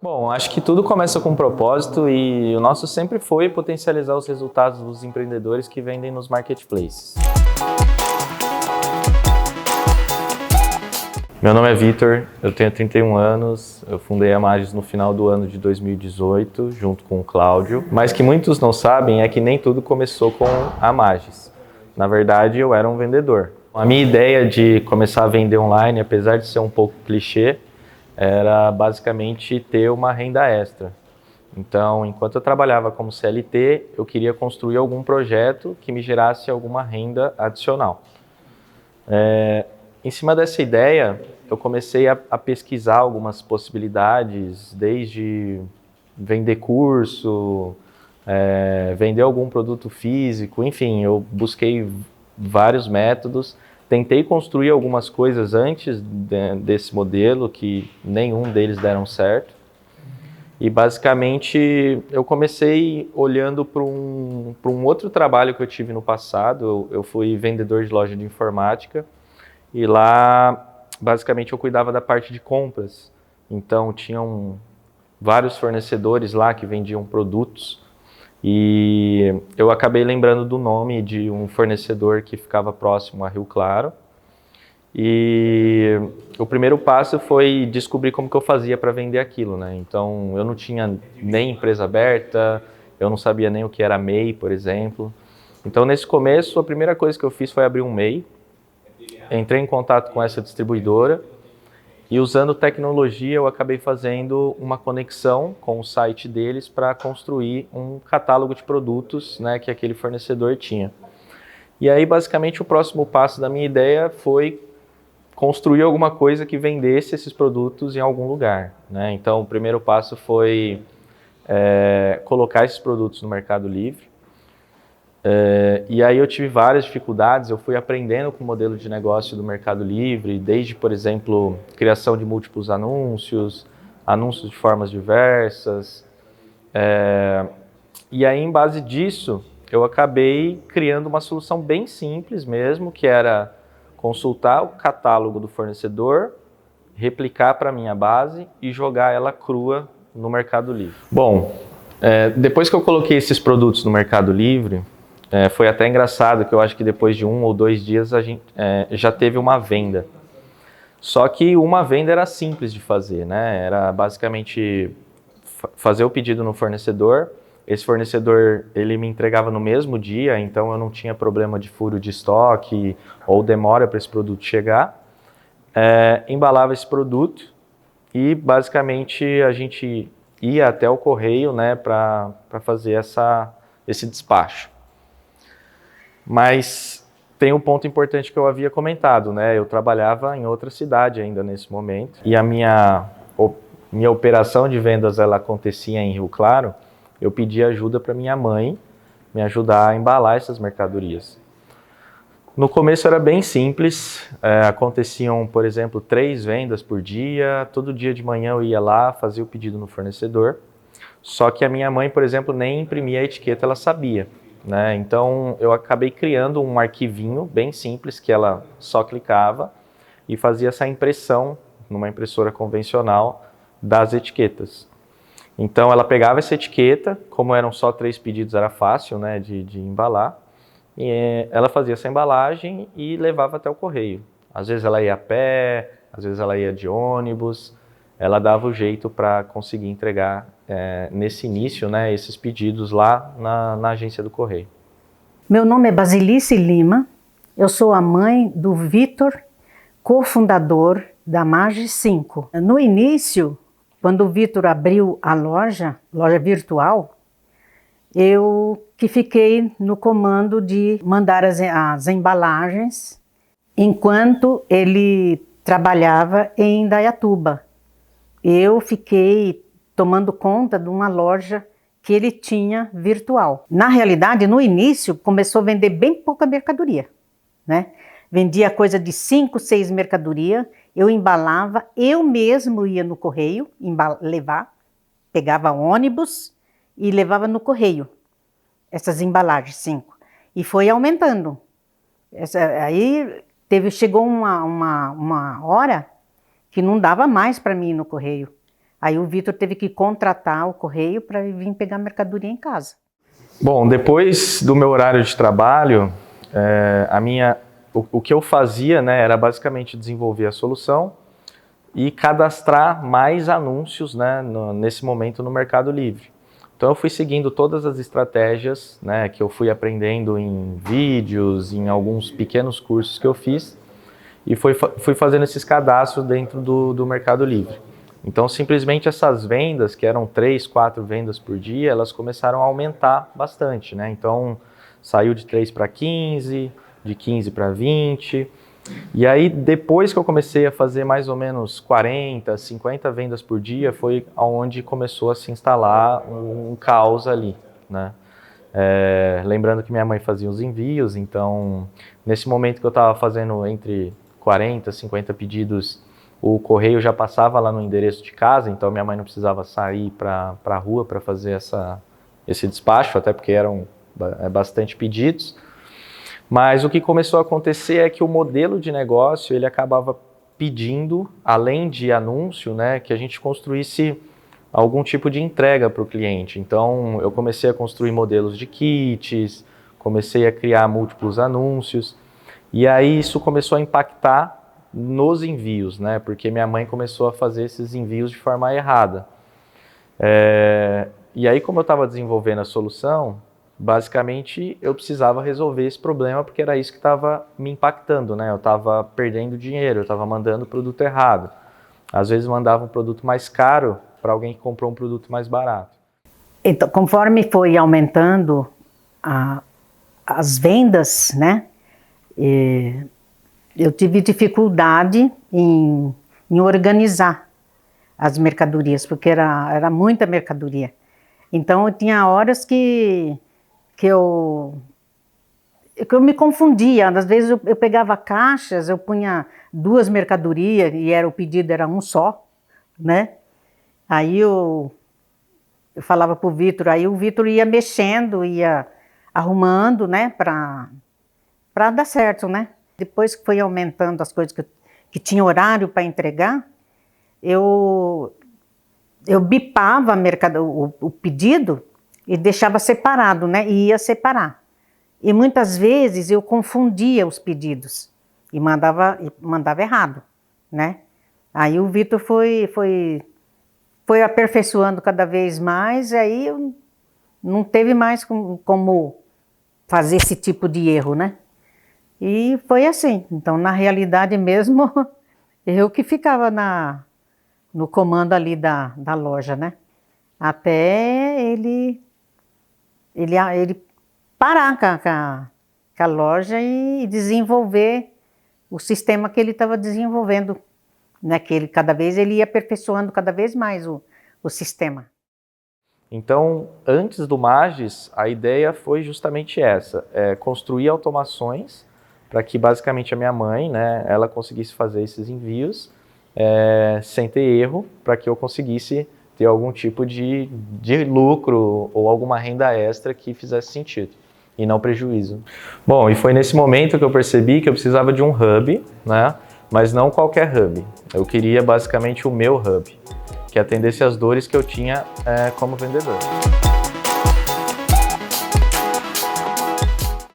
Bom, acho que tudo começa com um propósito e o nosso sempre foi potencializar os resultados dos empreendedores que vendem nos marketplaces. Meu nome é Vitor, eu tenho 31 anos, eu fundei a Magis no final do ano de 2018, junto com o Cláudio. Mas que muitos não sabem é que nem tudo começou com a Magis. Na verdade, eu era um vendedor. A minha ideia de começar a vender online, apesar de ser um pouco clichê, era basicamente ter uma renda extra. Então, enquanto eu trabalhava como CLT, eu queria construir algum projeto que me gerasse alguma renda adicional. Em cima dessa ideia, eu comecei a pesquisar algumas possibilidades, desde vender curso, vender algum produto físico, enfim, eu busquei vários métodos, tentei construir algumas coisas antes desse modelo, que nenhum deles deram certo. E basicamente eu comecei olhando para um outro trabalho que eu tive no passado. Eu fui vendedor de loja de informática e lá basicamente eu cuidava da parte de compras. Então tinham vários fornecedores lá que vendiam produtos e eu acabei lembrando do nome de um fornecedor que ficava próximo a Rio Claro. E o primeiro passo foi descobrir como que eu fazia para vender aquilo, né? Então eu não tinha nem empresa aberta, eu não sabia nem o que era MEI, por exemplo. Então nesse começo a primeira coisa que eu fiz foi abrir um MEI, entrei em contato com essa distribuidora e usando tecnologia eu acabei fazendo uma conexão com o site deles para construir um catálogo de produtos, né, que aquele fornecedor tinha. E aí basicamente o próximo passo da minha ideia foi construir alguma coisa que vendesse esses produtos em algum lugar, né? Então, o primeiro passo foi colocar esses produtos no Mercado Livre. E aí eu tive várias dificuldades, eu fui aprendendo com o modelo de negócio do Mercado Livre, desde, por exemplo, criação de múltiplos anúncios, anúncios de formas diversas. E aí, em base disso, eu acabei criando uma solução bem simples mesmo, que era consultar o catálogo do fornecedor, replicar para a minha base e jogar ela crua no Mercado Livre. Bom, depois que eu coloquei esses produtos no Mercado Livre, foi até engraçado que eu acho que depois de 1 ou 2 dias a gente já teve uma venda. Só que uma venda era simples de fazer, né? Era basicamente fazer o pedido no fornecedor. Esse fornecedor, ele me entregava no mesmo dia, então eu não tinha problema de furo de estoque ou demora para esse produto chegar. Embalava esse produto e basicamente a gente ia até o correio, né, para fazer esse despacho. Mas tem um ponto importante que eu havia comentado, né? Eu trabalhava em outra cidade ainda nesse momento e a minha operação de vendas ela acontecia em Rio Claro. Eu pedi ajuda para minha mãe me ajudar a embalar essas mercadorias. No começo era bem simples, aconteciam, por exemplo, 3 vendas por dia, todo dia de manhã eu ia lá, fazia o pedido no fornecedor, só que a minha mãe, por exemplo, nem imprimia a etiqueta, ela sabia, né? Então eu acabei criando um arquivinho bem simples que ela só clicava e fazia essa impressão numa impressora convencional das etiquetas. Então ela pegava essa etiqueta, como eram só 3 pedidos, era fácil, né, de embalar, e ela fazia essa embalagem e levava até o correio. Às vezes ela ia a pé, às vezes ela ia de ônibus, ela dava o jeito para conseguir entregar nesse início, né, esses pedidos lá na agência do correio. Meu nome é Basilice Lima, eu sou a mãe do Vitor, cofundador da Magis 5. No início, quando o Vitor abriu a loja virtual, eu que fiquei no comando de mandar as embalagens enquanto ele trabalhava em Indaiatuba. Eu fiquei tomando conta de uma loja que ele tinha virtual. Na realidade, no início, começou a vender bem pouca mercadoria, né? Vendia coisa de 5, 6 mercadorias, eu embalava, eu mesmo ia no correio levar, pegava ônibus e levava no correio, essas embalagens, 5. E foi aumentando. Aí chegou uma hora que não dava mais para mim ir no correio. Aí o Vitor teve que contratar o correio para vir pegar mercadoria em casa. Bom, depois do meu horário de trabalho, o que eu fazia, né, era basicamente desenvolver a solução e cadastrar mais anúncios, né, nesse momento no Mercado Livre. Então eu fui seguindo todas as estratégias, né, que eu fui aprendendo em vídeos, em alguns pequenos cursos que eu fiz, e fui fazendo esses cadastros dentro do Mercado Livre. Então simplesmente essas vendas, que eram 3, 4 vendas por dia, elas começaram a aumentar bastante, né? Então saiu de 3 para 15, de 15 para 20, e aí depois que eu comecei a fazer mais ou menos 40, 50 vendas por dia, foi onde começou a se instalar um caos ali, né? Lembrando que minha mãe fazia os envios, então nesse momento que eu estava fazendo entre 40, 50 pedidos, o correio já passava lá no endereço de casa, então minha mãe não precisava sair para a rua para fazer esse despacho, até porque eram bastante pedidos. Mas o que começou a acontecer é que o modelo de negócio, ele acabava pedindo, além de anúncio, né, que a gente construísse algum tipo de entrega para o cliente. Então eu comecei a construir modelos de kits, comecei a criar múltiplos anúncios, e aí isso começou a impactar nos envios, né, porque minha mãe começou a fazer esses envios de forma errada. E aí, como eu estava desenvolvendo a solução, basicamente eu precisava resolver esse problema, porque era isso que estava me impactando, né? Eu estava perdendo dinheiro, eu estava mandando o produto errado. Às vezes mandava um produto mais caro para alguém que comprou um produto mais barato. Então, conforme foi aumentando as vendas, né? Eu tive dificuldade em organizar as mercadorias, porque era muita mercadoria. Então, tinha horas que eu me confundia. Às vezes eu pegava caixas, eu punha 2 mercadorias e o pedido era um só, né? Aí eu falava para o Vitor, aí o Vitor ia mexendo, ia arrumando, né, para dar certo, né? Depois que foi aumentando as coisas que tinha horário para entregar, eu bipava o pedido e deixava separado, né? E ia separar. E muitas vezes eu confundia os pedidos e mandava errado, né? Aí o Vitor foi aperfeiçoando cada vez mais, aí não teve mais como fazer esse tipo de erro, né? E foi assim. Então, na realidade mesmo, eu que ficava no comando ali da loja, né? Até ele parar com a loja e desenvolver o sistema que ele estava desenvolvendo, né? Que cada vez ele ia aperfeiçoando cada vez mais o sistema. Então, antes do Magis, a ideia foi justamente essa, construir automações para que basicamente a minha mãe, né, ela conseguisse fazer esses envios sem ter erro, para que eu conseguisse ter algum tipo de lucro ou alguma renda extra que fizesse sentido e não prejuízo. Bom, e foi nesse momento que eu percebi que eu precisava de um hub, né, mas não qualquer hub. Eu queria basicamente o meu hub, que atendesse às dores que eu tinha como vendedor.